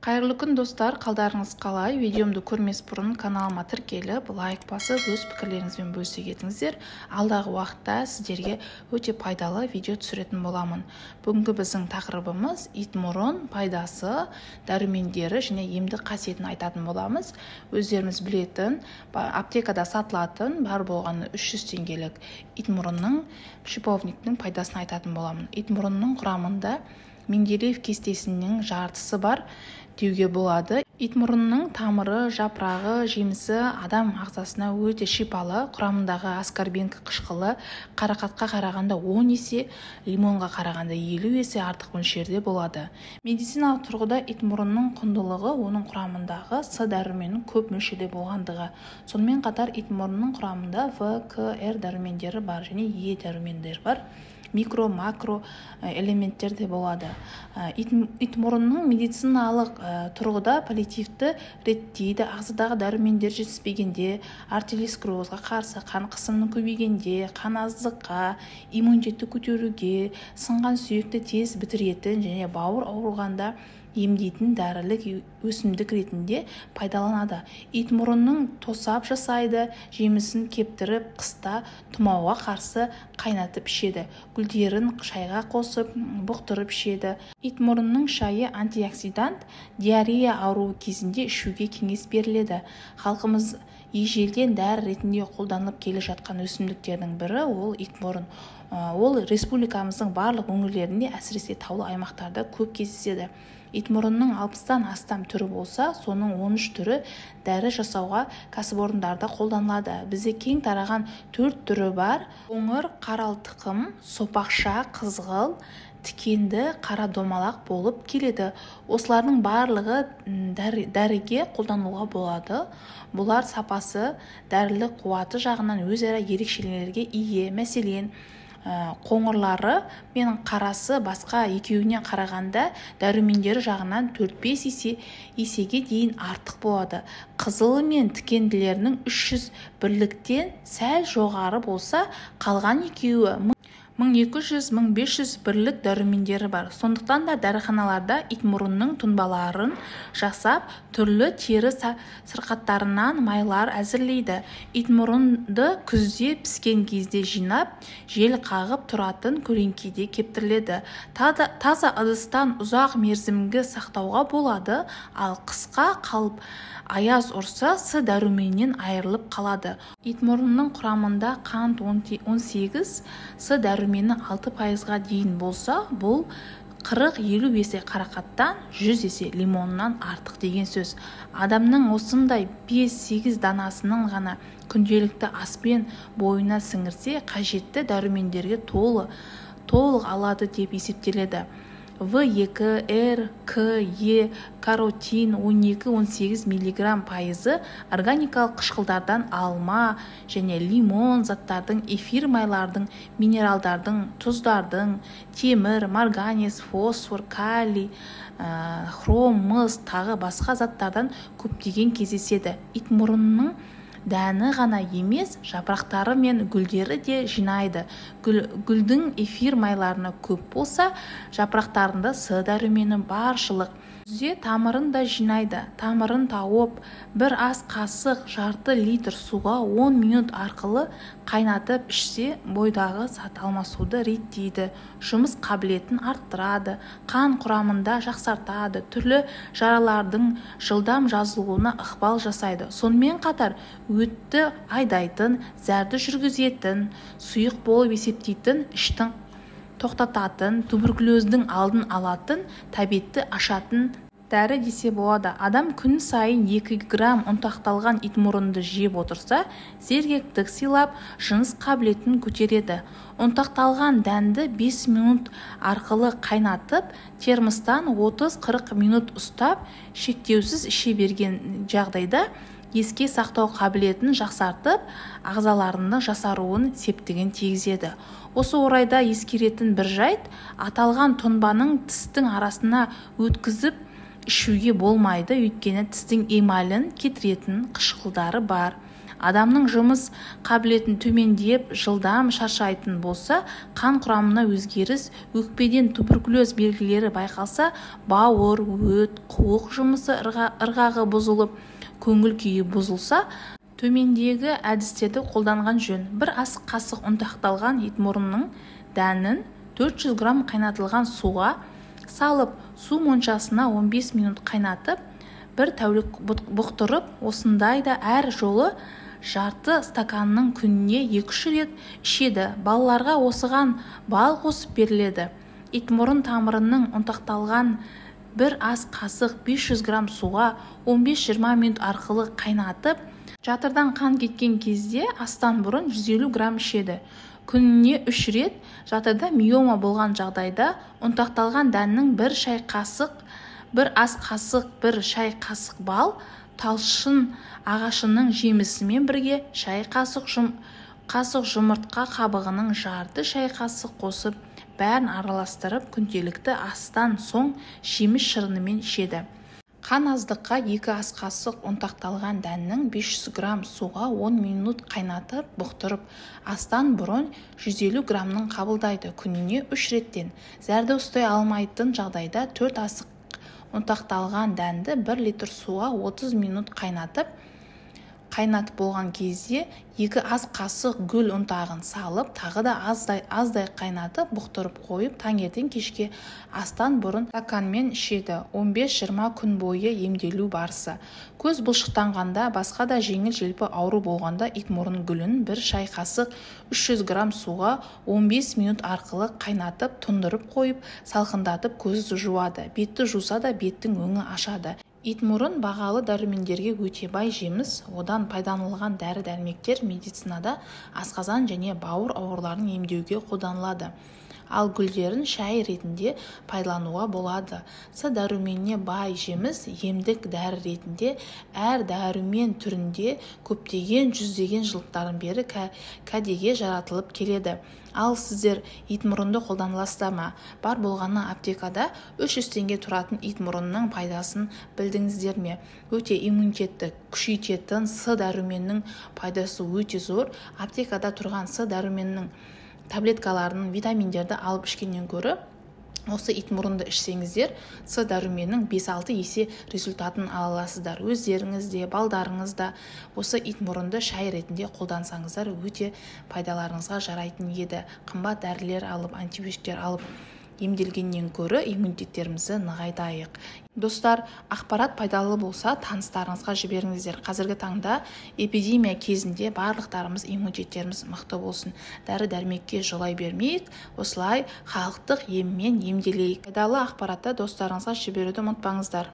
Қайырлы күн достар, қалдарыңыз қалай? Видеомды көрмес бұрын каналыма тіркеліп, лайк басып, өз пікірлеріңізбен бөлісе кетіңіздер. Алдағы уақытта сіздерге өте пайдалы видео түсіретін боламын. Бүгінгі біздің тақырыбымыз итмұрын пайдасы, дәрумендері және емдік қасиетін айтатын боламыз. Өздеріміз білетін, аптекада сатылатын бар болғаны 300 теңгелік итмұрынның шиповниктің пайдасын айтатын боламын. Итмұрынның құрамында Менделеев кестесінің жартысы бар деуге болады. Итмұрынның тамыры, жапырағы, жемісі адам ағзасына өте шипалы. Құрамындағы аскорбинк қышқылы қарақатқа қарағанда 10 есе, лимонға қарағанда 50 есе артық мөлшерде болады. Медициналық тұрғыда итмұрынның құндылығы оның құрамындағы С дәріменінің көп мөлшерде болғандығы. Сонымен қатар итмұрынның құрамында В, К, Р дәрумендері бар және Е дәрумендері бар. Микро, макро элементтер де болады. Итмұрынның медициналық тұрғыда паллиативті реттейді. Ағзадағы дәрумендер жетіспегенде, артериосклерозға қарсы, қан қысымының көбейгенде, қан аздыққа, иммунитетті көтеруге, сынған сүйекті тез бітіретін және бауыр ауырғанда емдейтін дәрілік өсімдік ретінде пайдаланады. Итмұрынның тосап жасайды, жемісін кептіріп, қыста тұмауға қарсы қайнатып ішеді. Гүлдерін шайға қосып, бұқтырып ішеді. Итмұрынның шайы антиоксидант, диарея ауруы кезінде ішуге кеңес беріледі. Халқымыз ежелден дәрі ретінде қолданылып келе жатқан өсімдіктердің бірі ол итмұрын. Ол республикамыздың барлық өңірлерінде, әсіресе таулы аймақтарда көп кездеседі. Итмұрынның 60-тан астам түрі болса, соның 13 түрі дәрі жасауға кәсіпорындарда қолданылады. Бізде кең тараған 4 түрі бар. Қоңыр, қаралтықым, сопақша, қызғыл, тікенді, қара домалақ болып келеді. Осылардың барлығы дәріге қолдануға болады. Бұлар сапасы, дәрілік қуаты жағынан өзара ерекшелерге ие. Мәселен, қоңырлары мен қарасы басқа екеуіне қарағанда дәрумендері жағынан 4-5 есеге дейін артық болады. Қызылы мен тікенділерінің 300 бірліктен сәл жоғары болса, қалған екеуі 1200-1500 бірлік дәрумендері бар. Сондықтан да дәріханаларда итмұрынның тұнбаларын жасап, түрлі тері сырқаттарынан майлар әзірлейді. Итмұрынды күзде піскен кезде жинап, жел қағып тұратын көлеңкеде кептіріледі. Таза ыдыстан ұзақ мерзімге сақтауға болады, ал қысқа қалып аяз ұрса, С дәруменінен айырылып қалады. Итмұрынның құрамында қант 18, С дәрумені 6%-ға дейін болса, бұл 40-50 есе қарақаттан 100 есе лимоннан артық деген сөз. Адамның осындай 5-8 данасының ғана күнделікті аспен бойына сіңірсе, қажетті дәрумендерге толық алады деп есептеледі. В2, Р, К, Е, каротин 12-18 мг пайызы органикалық қышқылдардан алма және лимон заттардың, эфир майлардың, минералдардың, тұздардың, темір, марганец, фосфор, калий, хром, мыс, тағы басқа заттардан көптеген кездеседі. Итмұрынның дәні ғана емес, жапырақтары мен гүлдері де жинайды. Гүлдің эфир майларына көп болса, жапырақтарында С дәрумені баршылық. Күзде тамырын да жинайды. Тамырын тауып, бір ас қасық жарты литр суға 10 минут арқылы қайнатып ішсе, бойдағы зат алмасуды реттейді, жұмыс қабілетін арттырады, қан құрамында жақсартады, түрлі жаралардың жылдам жазылуына ықпал жасайды. Сонымен қатар өтті айдайтын, зәрді жүргізетін, сұйық болып есептейтін, іштің тоқтататын, туберкулездің алдын алатын, тәбетті ашатын дәрі десе болады. Адам күн сайын 2 грамм ұнтақталған итмұрынды жеп отырса, сергектік сыйлап, жыныс қабілетін көтереді. Ұнтақталған дәнді 5 минут арқылы қайнатып, термостан 30-40 минут ұстап, шектеусіз іше берген жағдайда еске сақтау қабілетін жақсартып, ағзаларының жасаруын септігін тигізеді. Осы орайда ескеретін бір жайт, аталған тұнбаның тістің арасына өткізіп ішуге болмайды, өйткені тістің эмалін кетіретін қышқылдары бар. адамның жұмыс қабілетін төмендеп жылдам шаршайтын болса, қан құрамына өзгеріс, өкпеден туберкулез белгілері байқалса, бауыр, өт, қуық жұмысы ырғағы бұзылып, көңіл күйі бұзылса, төмендегі әдістерді қолданған жөн. Бір ас қасық ұнтақталған итмұрынның дәнін 400 грамм қайнатылған суға салып, су моншасына 15 минут қайнатып, бір тәулік бұқтырып, осындайда әр жолы жарты стаканның күніне 2-3 рет ішеді. Балаларға осыған бал қосып беріледі. Итмұрын тамырының ұнтақталған бір ас қасық 500 грамм суға 15-20 минут арқылы қайнатып, жатырдан қан кеткен кезде астан бұрын 150 грамм ішеді. Күніне 3 рет. Жатырда миома болған жағдайда ұнтақталған дәннің бір шай қасық, бір ас қасық, бір шай қасық бал, талшын ағашының жемісімен бірге шай қасық жұмыртқа қабығының жарты шай қасық қосып, бәрін араластырып, күнделікті астан соң жеміс шырынымен ішеді. Қан аздыққа 2 ас қасық ұнтақталған дәннің 500 грамм суға 10 минут қайнатып, бұқтырып, астан бұрын 150 граммның қабылдайды. Күніне 3 реттен. Зәрді ұстай алмайтын жағдайда 4 ас ұнтақталған дәнді 1 литр суға 30 минут қайнатып болған кезде 2 ас қасық гүл ұнтағын салып, тағы да аздай қайнатып, бұқтырып қойып, таңертең кешке астан бұрын стаканмен ішеді. 15-20 күн бойы емделу барысы. Көз бұлшықтанғанда, басқа да жеңіл желпі ауру болғанда итмұрын гүлін бір шай қасық 300 грамм суға 15 минут арқылы қайнатып, тұндырып қойып, салқындатып көзді жуады. Бетті жуса да беттің өңі ашады. Итмұрын бағалы дәрумендерге өте бай жеміс. Одан пайдаланылған дәрі-дәрмектер медицинада асқазан және бауыр ауруларын емдеуге қолданылады. Ал гүлдерін шай ретінде пайдалануға болады. С дәруменіне бай жеміс емдік дәрі ретінде әр дәрумен түрінде көптеген жүздеген жылдықтан бері кәдеге жаратылып келеді. Ал сіздер итмұрынды қолданыласыздар ма? Бар болғаны аптекада 300 теңге тұратын итмұрынның пайдасын білдіңіздер ме? Өте иммунитетті күшейтетін С дәруменнің пайдасы өте зор. Аптекада тұрған С дәруменнің таблеткаларының витаминдерді алып ішкеннен көрі, осы итмұрынды ішсеңіздер, С дәруменнің 5-6 есе результатын ала аласыздар. Өздеріңіз де, балдарыңыз да осы итмұрынды шай ретінде қолдансаңыздар, өте пайдаларыңызға жарайтын еді. Қымбат дәрілер алып, антибиотиктер алып емделгеннен көрі иммунитеттерімізді нығайтайық. Достар, ақпарат пайдалы болса, таныстарыңызға жіберіңіздер. Қазіргі таңда эпидемия кезінде барлықтарымыз иммунитеттеріміз мықты болсын. Дәрі-дәрмекке жолай бермейік, осылай халықтық еммен емделейік. Пайдалы ақпаратты достарыңызға жіберуді ұмытпаңыздар.